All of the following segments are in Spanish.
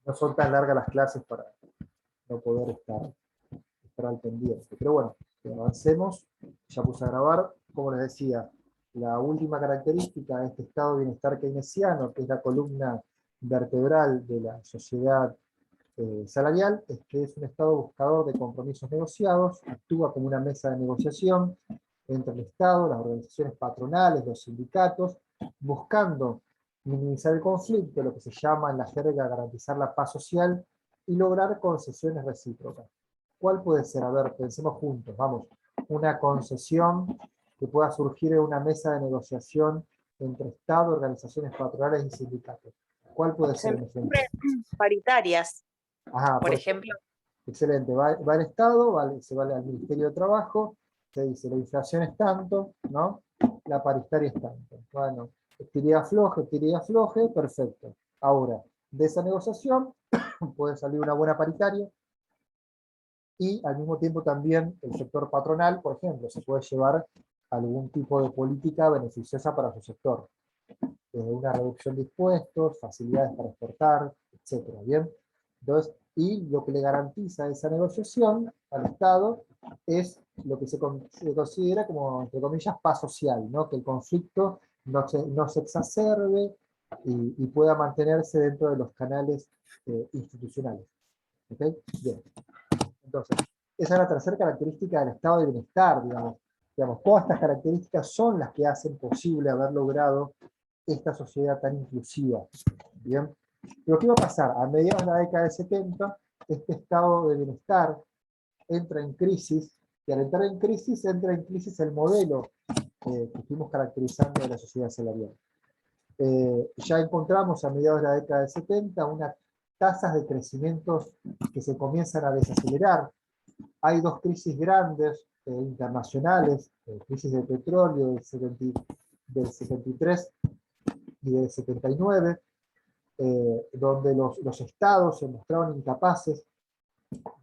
no son tan largas las clases para no poder estar al pendiente. Pero bueno, avancemos. Ya puse a grabar. Como les decía, la última característica de este estado de bienestar keynesiano, que es la columna vertebral de la sociedad salarial, es que es un estado buscador de compromisos negociados, actúa como una mesa de negociación entre el Estado, las organizaciones patronales, los sindicatos, buscando minimizar el conflicto, lo que se llama en la jerga garantizar la paz social y lograr concesiones recíprocas. ¿Cuál puede ser? A ver, pensemos juntos, vamos, una concesión que pueda surgir en una mesa de negociación entre Estado, organizaciones patronales y sindicatos. ¿Cuál puede ser un ejemplo? Paritarias, Ajá, por ejemplo. Excelente, va el Estado, se va al Ministerio de Trabajo, se dice la inflación es tanto, ¿no? La paritaria es tanto. Bueno, tire afloje, perfecto. Ahora, de esa negociación puede salir una buena paritaria y al mismo tiempo también el sector patronal, por ejemplo, se puede llevar algún tipo de política beneficiosa para su sector. Desde una reducción de impuestos, facilidades para exportar, etcétera, ¿bien? Entonces, y lo que le garantiza esa negociación al Estado es lo que se considera como, entre comillas, paz social, ¿no? Que el conflicto no se exacerbe y pueda mantenerse dentro de los canales institucionales. ¿Ok? Bien. Entonces, esa es la tercera característica del estado de bienestar, digamos. Todas estas características son las que hacen posible haber logrado esta sociedad tan inclusiva. ¿Bien? Pero ¿qué va a pasar? A mediados de la década del 70, este estado de bienestar entra en crisis, y al entrar en crisis, entra en crisis el modelo que estuvimos caracterizando de la sociedad salarial. Ya encontramos a mediados de la década del 70 unas tasas de crecimiento que se comienzan a desacelerar. Hay dos crisis grandes internacionales, crisis del petróleo del 73 y del 79, donde los estados se mostraron incapaces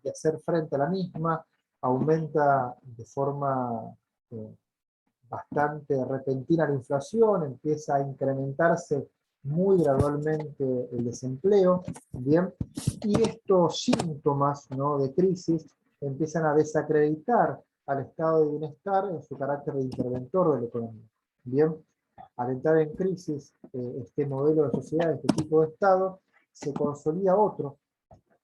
de hacer frente a la misma, aumenta de forma bastante repentina la inflación, empieza a incrementarse muy gradualmente el desempleo, ¿bien? Y estos síntomas, ¿no?, de crisis empiezan a desacreditar al estado de bienestar en su carácter de interventor de la economía, ¿bien? Al entrar en crisis este modelo de sociedad, este tipo de estado, se consolida otro,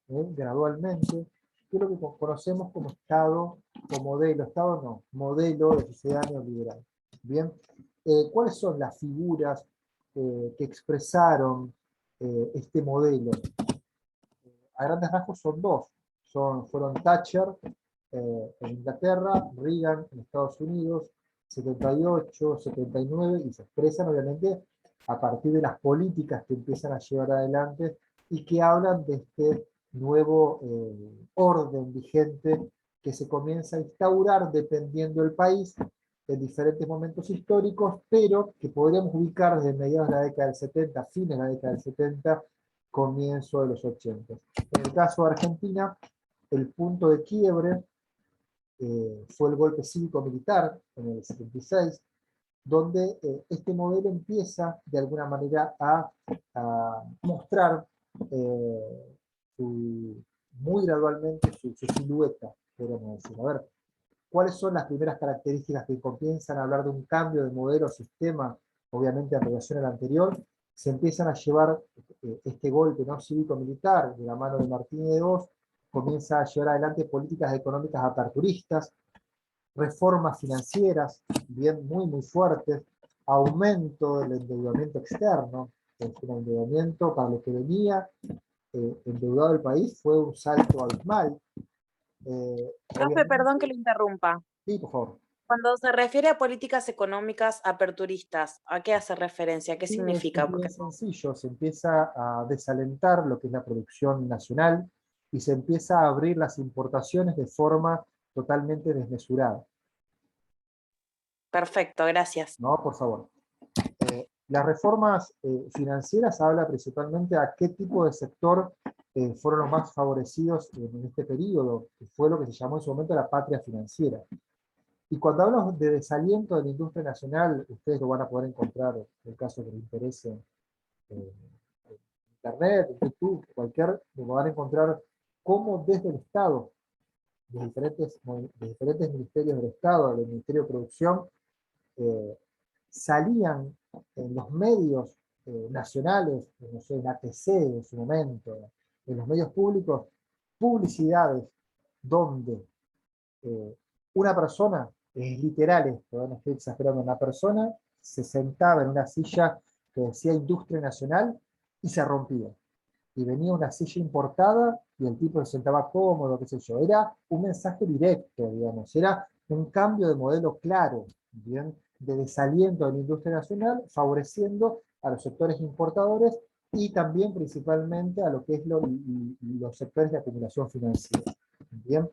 gradualmente, que es lo que conocemos como estado, como modelo de sociedad neoliberal. Bien, ¿cuáles son las figuras que expresaron este modelo? A grandes rasgos son dos. Fueron Thatcher en Inglaterra, Reagan en Estados Unidos, 78, 79, y se expresan obviamente a partir de las políticas que empiezan a llevar adelante y que hablan de este nuevo orden vigente que se comienza a instaurar dependiendo del país en diferentes momentos históricos, pero que podríamos ubicar desde mediados de la década del 70, fines de la década del 70, comienzo de los 80. En el caso de Argentina, el punto de quiebre fue el golpe cívico-militar en el 76, donde este modelo empieza de alguna manera a mostrar muy gradualmente su silueta, podríamos decir. A ver, ¿cuáles son las primeras características que comienzan a hablar de un cambio de modelo o sistema, obviamente en relación al anterior? Se empiezan a llevar este golpe, ¿no?, cívico-militar de la mano de Martínez de Hoz, comienza a llevar adelante políticas económicas aperturistas, reformas financieras, bien muy fuertes, aumento del endeudamiento externo, el endeudamiento para lo que venía endeudado el país fue un salto abismal. Profe, perdón que lo interrumpa. Sí, por favor. Cuando se refiere a políticas económicas aperturistas, ¿a qué hace referencia? ¿Qué Sí, significa? es bien sencillo, se empieza a desalentar lo que es la producción nacional y se empieza a abrir las importaciones de forma totalmente desmesurada. Perfecto, gracias. No, por favor. Las reformas financieras habla principalmente a qué tipo de sector fueron los más favorecidos en este periodo, que fue lo que se llamó en su momento la patria financiera. Y cuando hablamos de desaliento de la industria nacional, ustedes lo van a poder encontrar en el caso que les interese Internet, en YouTube, cualquier, van a encontrar cómo desde el Estado, de diferentes ministerios del Estado, del Ministerio de Producción, salían en los medios nacionales, no sé, en ATC en su momento, en los medios públicos, publicidades donde una persona, es literal esto, no estoy exagerando, una persona se sentaba en una silla que decía Industria Nacional y se rompía. Y venía una silla importada y el tipo se sentaba cómodo, qué sé yo. Era un mensaje directo, digamos, era un cambio de modelo claro, ¿bien? De desaliento de la industria nacional, favoreciendo a los sectores importadores y también principalmente a lo que es los sectores de acumulación financiera. ¿Bien?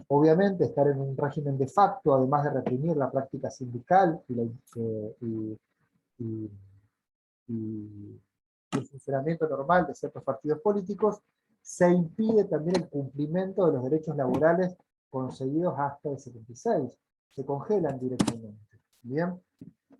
Obviamente estar en un régimen de facto, además de reprimir la práctica sindical y el funcionamiento normal de ciertos partidos políticos, se impide también el cumplimiento de los derechos laborales conseguidos hasta el 76. Se congelan directamente. ¿Bien?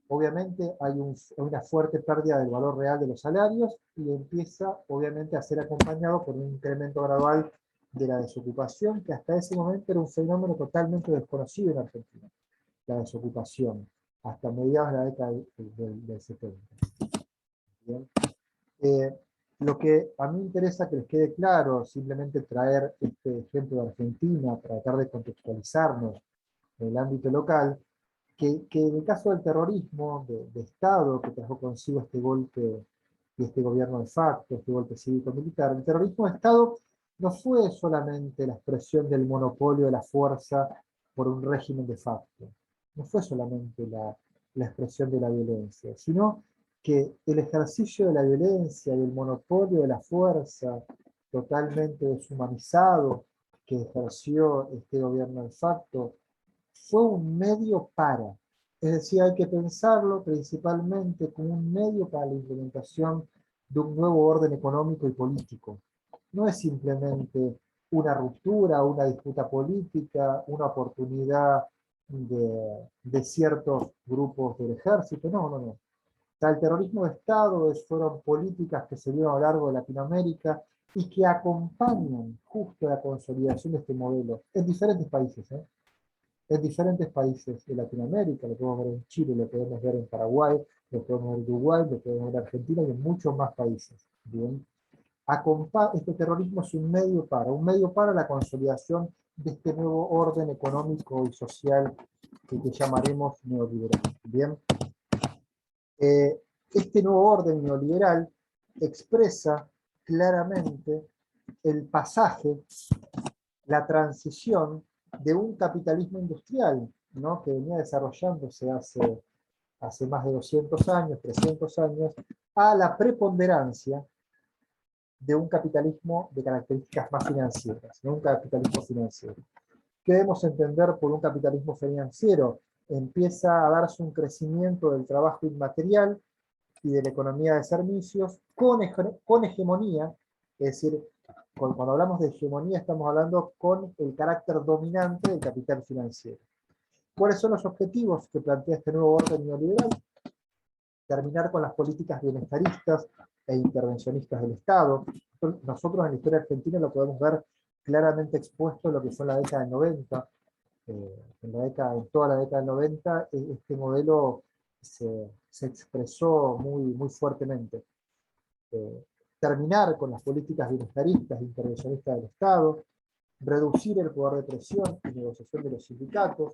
Obviamente hay una fuerte pérdida del valor real de los salarios y empieza obviamente a ser acompañado por un incremento gradual de la desocupación, que hasta ese momento era un fenómeno totalmente desconocido en Argentina, la desocupación, hasta mediados de la década del 70. ¿Bien? Lo que a mí me interesa que les quede claro, simplemente traer este ejemplo de Argentina, para tratar de contextualizarnos en el ámbito local, que en el caso del terrorismo de Estado, que trajo consigo este golpe y este gobierno de facto, este golpe cívico-militar, el terrorismo de Estado no fue solamente la expresión del monopolio de la fuerza por un régimen de facto, no fue solamente la expresión de la violencia, sino que el ejercicio de la violencia y el monopolio de la fuerza totalmente deshumanizado que ejerció este gobierno de facto fue un medio para. Es decir, hay que pensarlo principalmente como un medio para la implementación de un nuevo orden económico y político. No es simplemente una ruptura, una disputa política, una oportunidad de ciertos grupos del ejército, no, no, no. O sea, el terrorismo de Estado fueron políticas que se dieron a lo largo de Latinoamérica y que acompañan justo la consolidación de este modelo en diferentes países, en diferentes países de Latinoamérica, lo podemos ver en Chile, lo podemos ver en Paraguay, lo podemos ver en Uruguay, lo podemos ver en Argentina y en muchos más países. ¿Bien? Este terrorismo es un medio para la consolidación de este nuevo orden económico y social que llamaremos neoliberal. ¿Bien? Este nuevo orden neoliberal expresa claramente el pasaje, la transición de un capitalismo industrial, ¿no? Que venía desarrollándose hace más de 200 años, 300 años, a la preponderancia de un capitalismo de características más financieras, ¿no? Un capitalismo financiero. ¿Qué debemos entender por un capitalismo financiero? Empieza a darse un crecimiento del trabajo inmaterial y de la economía de servicios con hegemonía, es decir, cuando hablamos de hegemonía estamos hablando con el carácter dominante del capital financiero. ¿Cuáles son los objetivos que plantea este nuevo orden neoliberal? Terminar con las políticas bienestaristas e intervencionistas del Estado. Nosotros en la historia argentina lo podemos ver claramente expuesto en lo que fue la década del 90. En toda la década del 90, este modelo se expresó muy fuertemente. Terminar con las políticas bienestaristas e intervencionistas del Estado, reducir el poder de presión y negociación de los sindicatos.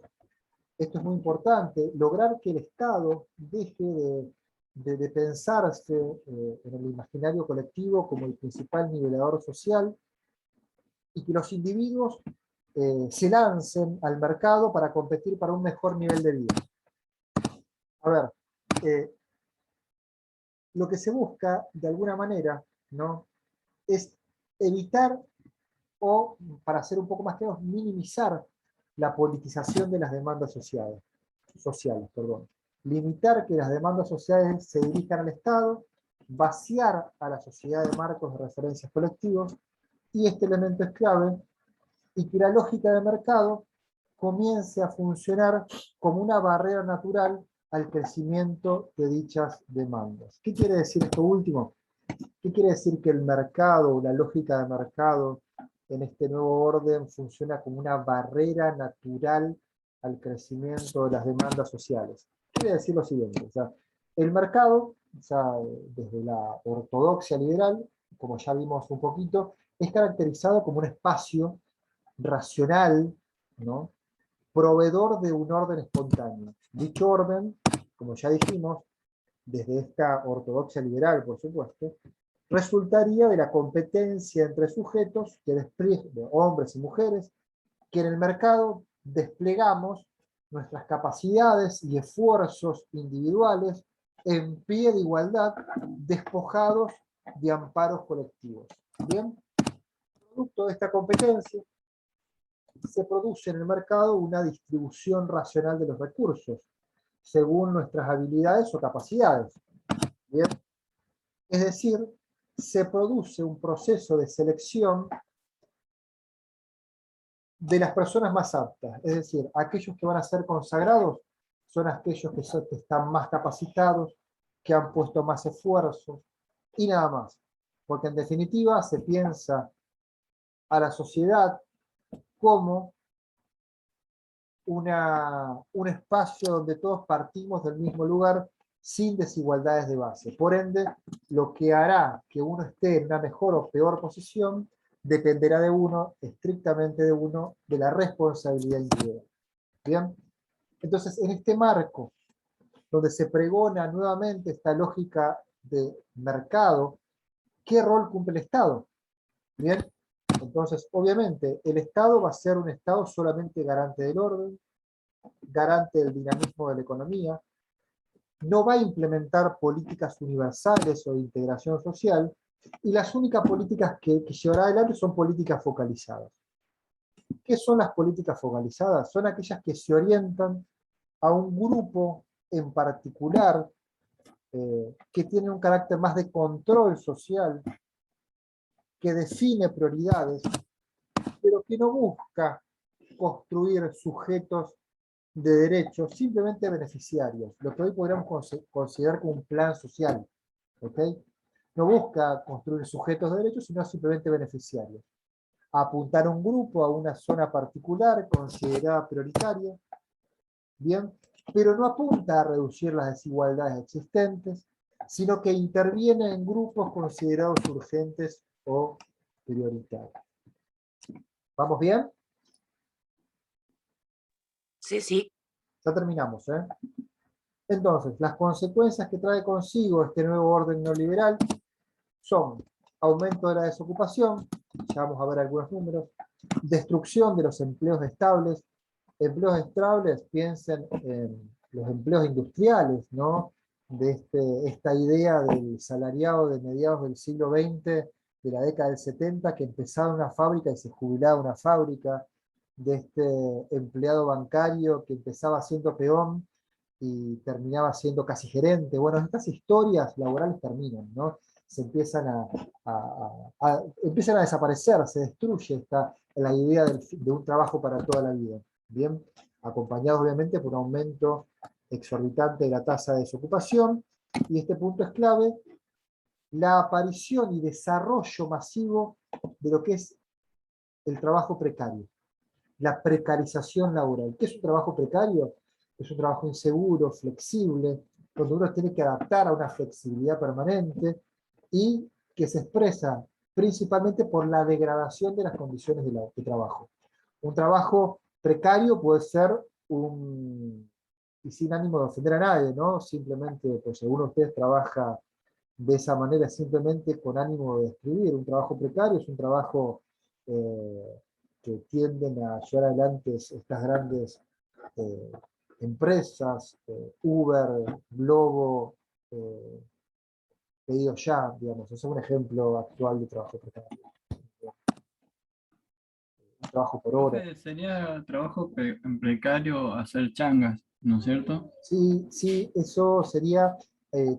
Esto es muy importante, lograr que el Estado deje de pensarse en el imaginario colectivo como el principal nivelador social y que los individuos se lancen al mercado para competir para un mejor nivel de vida. A ver, lo que se busca, de alguna manera, ¿no? Es evitar o, para ser un poco más claros, minimizar la politización de las demandas sociales. Limitar que las demandas sociales se dirijan al Estado, vaciar a la sociedad de marcos de referencias colectivos, y este elemento es clave, y que la lógica de mercado comience a funcionar como una barrera natural al crecimiento de dichas demandas. ¿Qué quiere decir esto último? ¿Qué quiere decir? Que el mercado, la lógica de mercado en este nuevo orden funciona como una barrera natural al crecimiento de las demandas sociales. Quiere decir lo siguiente, o sea, el mercado, o sea, desde la ortodoxia liberal, como ya vimos un poquito, es caracterizado como un espacio racional, ¿no?, proveedor de un orden espontáneo. Dicho orden, como ya dijimos, desde esta ortodoxia liberal, por supuesto, resultaría de la competencia entre sujetos, de hombres y mujeres, que en el mercado desplegamos nuestras capacidades y esfuerzos individuales en pie de igualdad, despojados de amparos colectivos. Bien, producto de esta competencia, se produce en el mercado una distribución racional de los recursos, según nuestras habilidades o capacidades. Bien, es decir, se produce un proceso de selección de las personas más aptas, es decir, aquellos que van a ser consagrados son aquellos que están más capacitados, que han puesto más esfuerzo, y nada más. Porque en definitiva se piensa a la sociedad como un espacio donde todos partimos del mismo lugar sin desigualdades de base. Por ende, lo que hará que uno esté en una mejor o peor posición dependerá de uno, estrictamente de uno, de la responsabilidad individual. ¿Bien? Entonces, en este marco, donde se pregona nuevamente esta lógica de mercado, ¿qué rol cumple el Estado? ¿Bien? Entonces, obviamente, el Estado va a ser un Estado solamente garante del orden, garante del dinamismo de la economía, no va a implementar políticas universales o de integración social, y las únicas políticas que llevará adelante son políticas focalizadas. ¿Qué son las políticas focalizadas? Son aquellas que se orientan a un grupo en particular, que tiene un carácter más de control social, que define prioridades, pero que no busca construir sujetos de derechos simplemente beneficiarios, lo que hoy podríamos considerar como un plan social. ¿Ok? No busca construir sujetos de derechos, sino simplemente beneficiarios. Apuntar a un grupo, a una zona particular considerada prioritaria, bien, pero no apunta a reducir las desigualdades existentes, sino que interviene en grupos considerados urgentes o prioritarios. ¿Vamos bien? Sí, sí. Ya terminamos, ¿eh? Entonces, las consecuencias que trae consigo este nuevo orden neoliberal son aumento de la desocupación, ya vamos a ver algunos números, destrucción de los empleos estables. Empleos estables, piensen en los empleos industriales, ¿no? De esta idea del salariado de mediados del siglo XX, de la década del 70, que empezaba una fábrica y se jubilaba una fábrica, de este empleado bancario que empezaba siendo peón y terminaba siendo casi gerente. Bueno, estas historias laborales terminan, ¿no? Se empiezan empiezan a desaparecer, se destruye la idea de un trabajo para toda la vida. Bien, acompañado obviamente por un aumento exorbitante de la tasa de desocupación, y este punto es clave, la aparición y desarrollo masivo de lo que es el trabajo precario, la precarización laboral. ¿Qué es un trabajo precario? Es un trabajo inseguro, flexible, donde uno tiene que adaptar a una flexibilidad permanente y que se expresa principalmente por la degradación de las condiciones de trabajo. Un trabajo precario puede ser y sin ánimo de ofender a nadie, ¿no? Simplemente, pues alguno de ustedes trabaja de esa manera simplemente con ánimo de describir. Un trabajo precario es un trabajo que tienden a llevar adelante estas grandes eh, empresas, Uber, Globo, Pedido Ya, digamos. Ese es un ejemplo actual de trabajo precario. Un trabajo por hora. Sería trabajo precario hacer changas, ¿no es cierto? Sí, sí, eso sería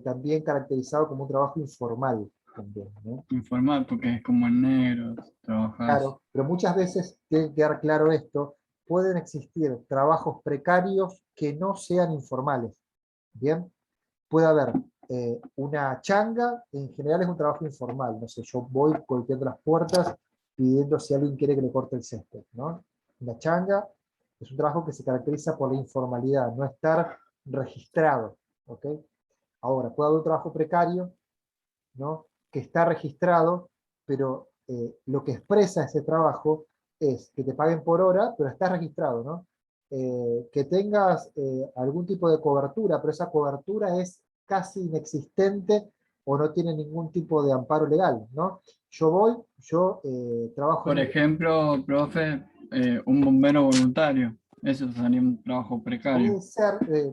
también caracterizado como un trabajo informal también, ¿no? Informal, porque es como en negro, trabajas. Claro, pero muchas veces, tiene que quedar claro esto, pueden existir trabajos precarios que no sean informales. Bien, puede haber Una changa, en general, es un trabajo informal. No sé, yo voy golpeando las puertas pidiendo si alguien quiere que le corte el césped, ¿no? Una changa es un trabajo que se caracteriza por la informalidad, no estar registrado, ¿ok? Ahora, puede haber un trabajo precario, ¿no? Que está registrado, pero lo que expresa ese trabajo es que te paguen por hora, pero está registrado, ¿no? Que tengas algún tipo de cobertura, pero esa cobertura es casi inexistente o no tiene ningún tipo de amparo legal, ¿no? Yo trabajo Por en ejemplo, profe, un bombero voluntario, eso sería un trabajo precario,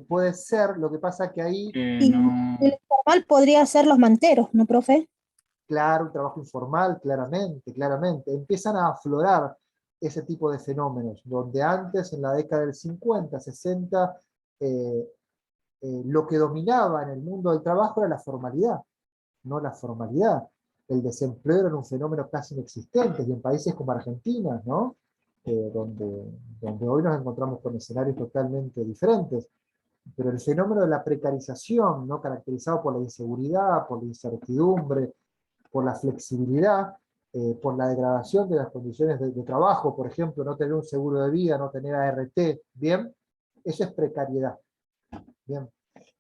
puede ser, lo que pasa que ahí, que Y no, el informal podría ser los manteros, ¿no, profe? claro, un trabajo informal, claramente, claramente, empiezan a aflorar ese tipo de fenómenos, donde antes, en la década del 50, 60, eh, lo que dominaba en el mundo del trabajo era la formalidad, no la formalidad. El desempleo era un fenómeno casi inexistente, y en países como Argentina, ¿no? Donde hoy nos encontramos con escenarios totalmente diferentes. Pero el fenómeno de la precarización, ¿no? Caracterizado por la inseguridad, por la incertidumbre, por la flexibilidad, por la degradación de las condiciones de trabajo, por ejemplo, no tener un seguro de vida, no tener ART, ¿bien? Eso es precariedad, ¿bien?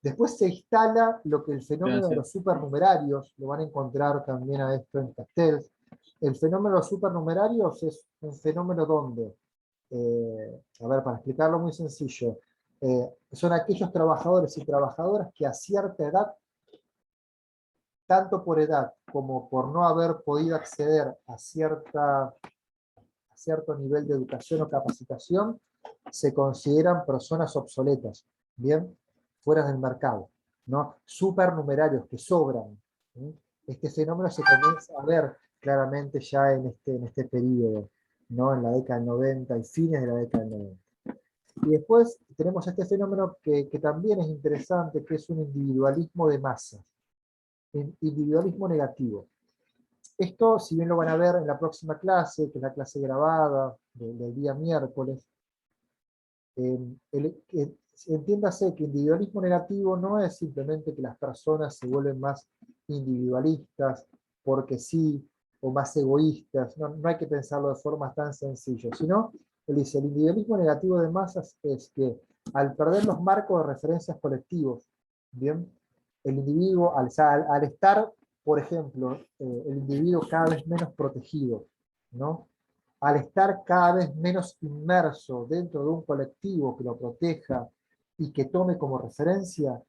Después se instala lo que el fenómeno de gracias. los supernumerarios, lo van a encontrar también a esto en Castells. El fenómeno de los supernumerarios es un fenómeno donde, a ver, para explicarlo muy sencillo, son aquellos trabajadores y trabajadoras que a cierta edad, tanto por edad como por no haber podido acceder a cierto nivel de educación o capacitación, se consideran personas obsoletas, ¿bien? Fuera del mercado, ¿no? Supernumerarios que sobran. ¿Sí? Este fenómeno se comienza a ver claramente ya en este periodo, ¿no? En la década del 90 y fines de la década del 90. Y después tenemos este fenómeno que también es interesante, que es un individualismo de masas, individualismo negativo. Esto, si bien lo van a ver en la próxima clase, que es la clase grabada del día miércoles, entiéndase que individualismo negativo no es simplemente que las personas se vuelven más individualistas porque sí, o más egoístas, no hay que pensarlo de forma tan sencilla, sino, él dice, el individualismo negativo de masas es que al perder los marcos de referencias colectivos, ¿bien? El individuo, al estar, por ejemplo, el individuo cada vez menos protegido, ¿no? Al estar cada vez menos inmerso dentro de un colectivo que lo proteja y que tome como referencia,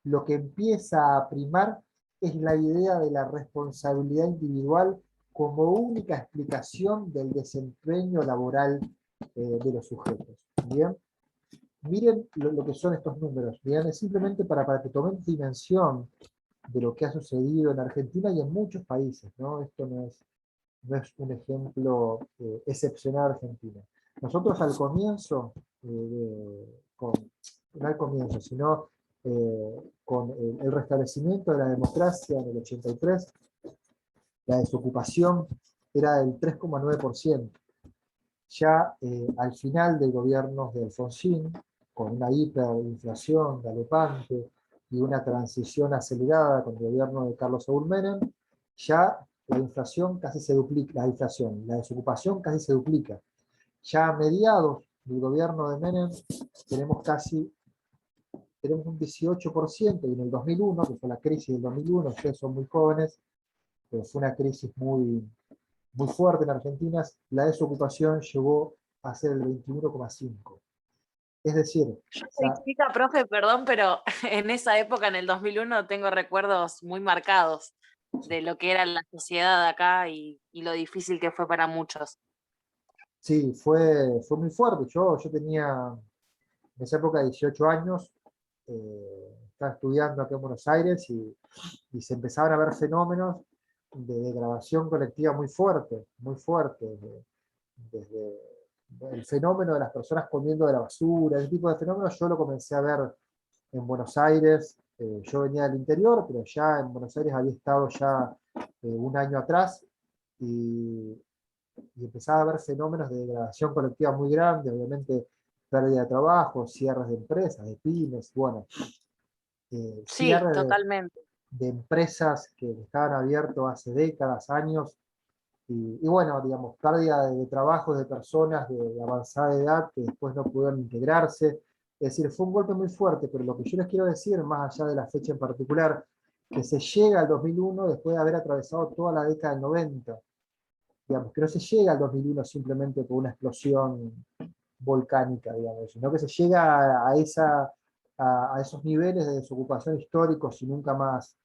lo que empieza a primar es la idea de la responsabilidad individual como única explicación del desempeño laboral de los sujetos. ¿Bien? Miren lo que son estos números. ¿Bien? Es simplemente para que tomen dimensión de lo que ha sucedido en Argentina y en muchos países, ¿no? Esto no es un ejemplo excepcional argentino. Nosotros al comienzo, no al comienzo, sino con el restablecimiento de la democracia en el 83, la desocupación era del 3,9%. Ya al final del gobierno de Alfonsín, con una hiperinflación galopante y una transición acelerada con el gobierno de Carlos Saúl Menem, ya la inflación casi se duplica, la desocupación casi se duplica. Ya a mediados del gobierno de Menem tenemos un 18%, y en el 2001, que fue la crisis del 2001, ustedes son muy jóvenes, pero fue una crisis muy fuerte en Argentina, la desocupación llegó a ser el 21,5%. Es decir, Yo soy chica, profe, perdón, pero en esa época, en el 2001, tengo recuerdos muy marcados de lo que era la sociedad acá y lo difícil que fue para muchos. sí, fue muy fuerte. Yo tenía en esa época 18 años, estaba estudiando acá en Buenos Aires y se empezaban a ver fenómenos de degradación colectiva muy fuerte, desde el fenómeno de las personas comiendo de la basura, ese tipo de fenómenos yo lo comencé a ver en Buenos Aires. Yo venía del interior, pero ya en Buenos Aires había estado ya un año atrás y, y empezaba a haber fenómenos de degradación colectiva muy grandes, obviamente pérdida de trabajo, cierres de empresas, de pymes, bueno, Sí, cierre totalmente. de empresas que estaban abiertos hace décadas, años, y bueno, digamos, pérdida de trabajos de personas de avanzada edad que después no pudieron integrarse. Es decir, fue un golpe muy fuerte, pero lo que yo les quiero decir, más allá de la fecha en particular, que se llega al 2001 después de haber atravesado toda la década del 90. Digamos, que no se llega al 2001 simplemente por una explosión volcánica, digamos, sino que se llega a esos niveles de desocupación históricos y nunca más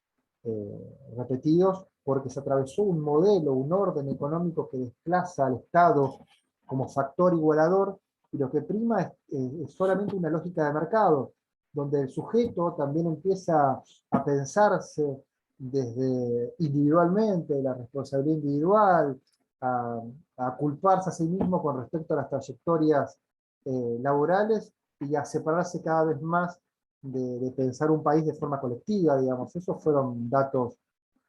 repetidos, porque se atravesó un modelo, un orden económico que desplaza al Estado como factor igualador, y lo que prima es solamente una lógica de mercado, donde el sujeto también empieza a pensarse desde individualmente, la responsabilidad individual, a, a culparse a sí mismo con respecto a las trayectorias laborales y a separarse cada vez más de pensar un país de forma colectiva, digamos. Esos fueron datos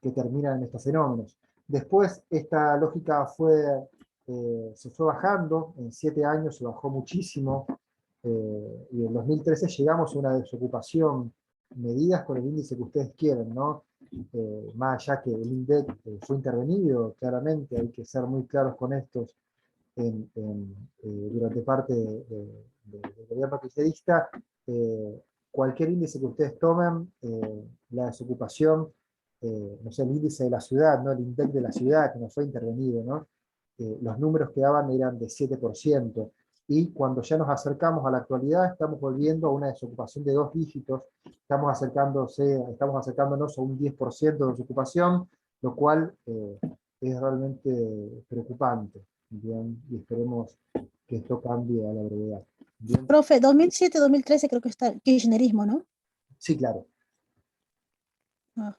que terminan en estos fenómenos. Después, esta lógica se fue bajando, en 7 años se bajó muchísimo, y en 2013 llegamos a una desocupación, medidas con el índice que ustedes quieren, ¿no? Más allá que el INDEC fue intervenido, claramente, hay que ser muy claros con estos, durante parte del gobierno kirchnerista, cualquier índice que ustedes tomen, la desocupación, no sé, el índice de la ciudad, ¿no? El INDEC de la ciudad, que no fue intervenido, ¿no? Los números que daban eran de 7%, y cuando ya nos acercamos a la actualidad, estamos volviendo a una desocupación de 2 dígitos, estamos acercándonos a un 10% de desocupación, lo cual es realmente preocupante. Bien, y esperemos que esto cambie a la brevedad. Bien. Profe, 2007-2013 creo que está el kirchnerismo, ¿no? Sí, claro. Ah,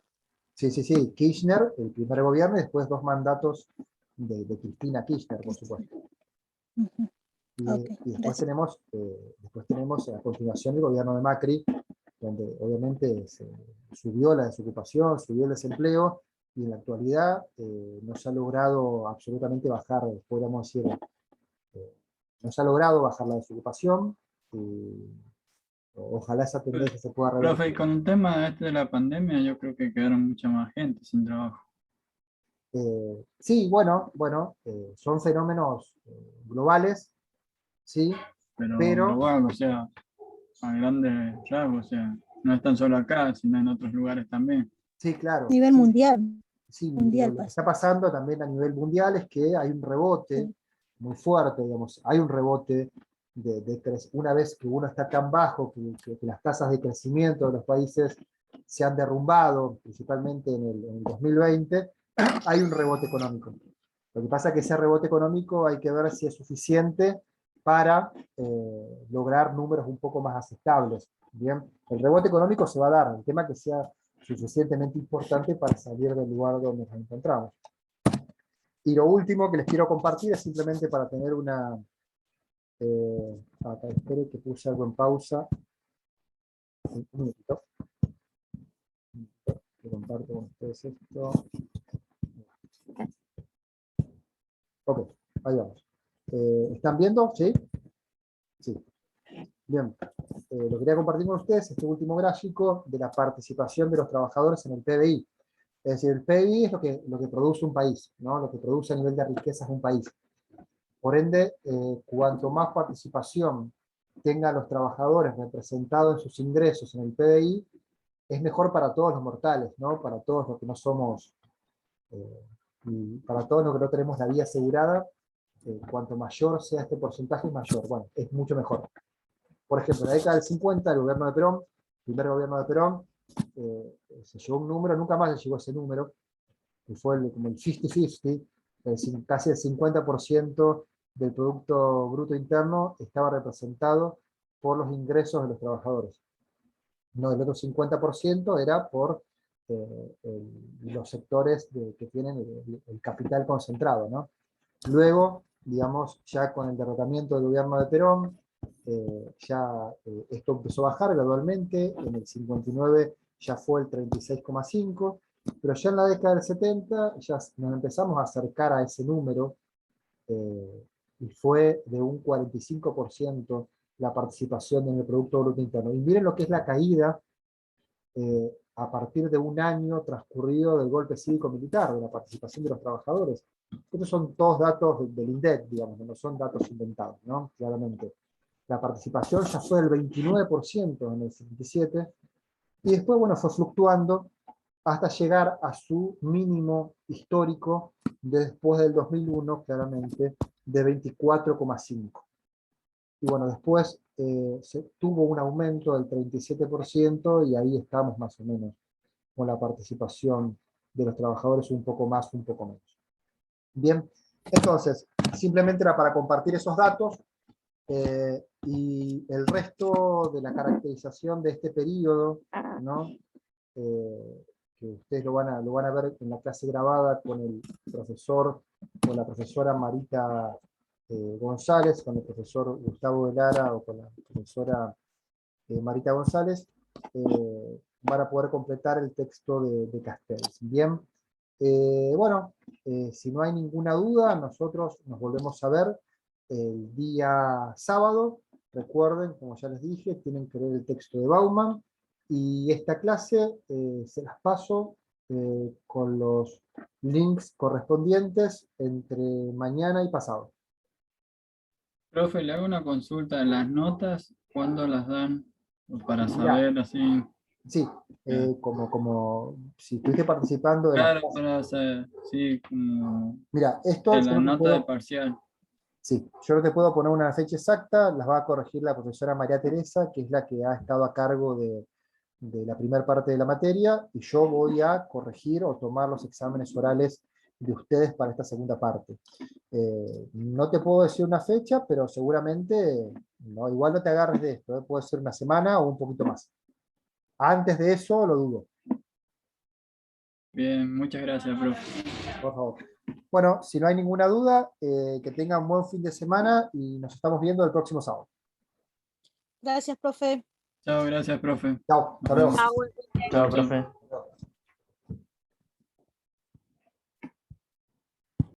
Sí, sí, sí. Kirchner, el primer gobierno, y después 2 mandatos de Cristina Kirchner, por supuesto. ujú, Y, ok, y después gracias. tenemos a continuación el gobierno de Macri, donde obviamente se subió la desocupación, subió el desempleo, y en la actualidad no se ha logrado absolutamente bajar, podríamos decir, no se ha logrado bajar la desocupación. Ojalá esa tendencia se pueda Profe, y revertir. con el tema este de la pandemia, yo creo que quedaron mucha más gente sin trabajo. Sí, bueno, son fenómenos globales, ¿sí? Pero Pero, global, o sea, a grandes rasgos, o sea, no es tan solo acá, sino en otros lugares también. sí, claro, Nivel sí, mundial, sí, mundial lo que pasa. está pasando también a nivel mundial es que hay un rebote Sí. muy fuerte, digamos, hay un rebote una vez que uno está tan bajo que las tasas de crecimiento de los países se han derrumbado, principalmente en el 2020, hay un rebote económico. Lo que pasa es que ese rebote económico hay que ver si es suficiente para lograr números un poco más aceptables. Bien, el rebote económico se va a dar, el tema que sea suficientemente importante para salir del lugar donde nos encontramos. Y lo último que les quiero compartir es simplemente para tener una... acá espere que puse algo en pausa. Un minutito. Que comparto con ustedes esto. Ok, ahí vamos. ¿Están viendo? ¿Sí? Sí. Bien. Lo quería compartir con ustedes, este último gráfico de la participación de los trabajadores en el PBI. Es decir, el PBI es lo que produce un país, ¿no? Lo que produce a nivel de riquezas un país. Por ende, cuanto más participación tengan los trabajadores representados en sus ingresos en el PBI, es mejor para todos los mortales, ¿no? Para todos los que no somos, y para todos los que no tenemos la vida asegurada, cuanto mayor sea este porcentaje, mayor. Bueno, es mucho mejor. Por ejemplo, en la década del 50, el gobierno de Perón, el primer gobierno de Perón, se llegó a un número, nunca más se llegó a ese número, que fue como el 50-50, casi el 50% del Producto Bruto Interno estaba representado por los ingresos de los trabajadores. No, el otro 50% era por los sectores que tienen el capital concentrado, ¿no? Luego, digamos, ya con el derrotamiento del gobierno de Perón, esto empezó a bajar gradualmente, en el 59 ya fue el 36,5%, pero ya en la década del 70 ya nos empezamos a acercar a ese número, y fue de un 45% la participación en el Producto Bruto Interno. Y miren lo que es la caída a partir de un año transcurrido del golpe cívico-militar, de la participación de los trabajadores. Estos son todos datos del INDEC, digamos, no son datos inventados, ¿no? Claramente. La participación ya fue del 29% en el 77, y después, bueno, fue fluctuando hasta llegar a su mínimo histórico después del 2001, claramente, de 24,5. Y bueno, después se tuvo un aumento del 37%, y ahí estamos más o menos con la participación de los trabajadores, un poco más, un poco menos. Bien, entonces, simplemente era para compartir esos datos, y el resto de la caracterización de este periodo, ¿no? Que ustedes lo van a ver en la clase grabada con el profesor, con la profesora Marita González, con el profesor Gustavo de Lara o con la profesora Marita González, van a poder completar el texto de Castells. Bien, bueno, si no hay ninguna duda, nosotros nos volvemos a ver el día sábado. Recuerden, como ya les dije, tienen que leer el texto de Bauman, y esta clase se las paso con los links correspondientes entre mañana y pasado. Profe, le hago una consulta. ¿Las notas cuándo las dan? Para Mirá. saber así. Sí, como si estuviste participando de las Claro, clases. para saber, sí, como Mira, esto de yo la no te nota de puedo, parcial. sí, yo no te puedo poner una fecha exacta, las va a corregir la profesora María Teresa, que es la que ha estado a cargo de la primera parte de la materia, y yo voy a corregir o tomar los exámenes orales de ustedes para esta segunda parte. No te puedo decir una fecha, pero seguramente, no, igual no te agarres de esto, puede ser una semana o un poquito más. Antes de eso lo dudo. Bien, muchas gracias, profe. Por favor. Bueno, si no hay ninguna duda, que tengan un buen fin de semana y nos estamos viendo el próximo sábado. Gracias, profe. Chao, gracias, profe. Chao, hasta Nos luego. vemos. Chau, Chao, profe.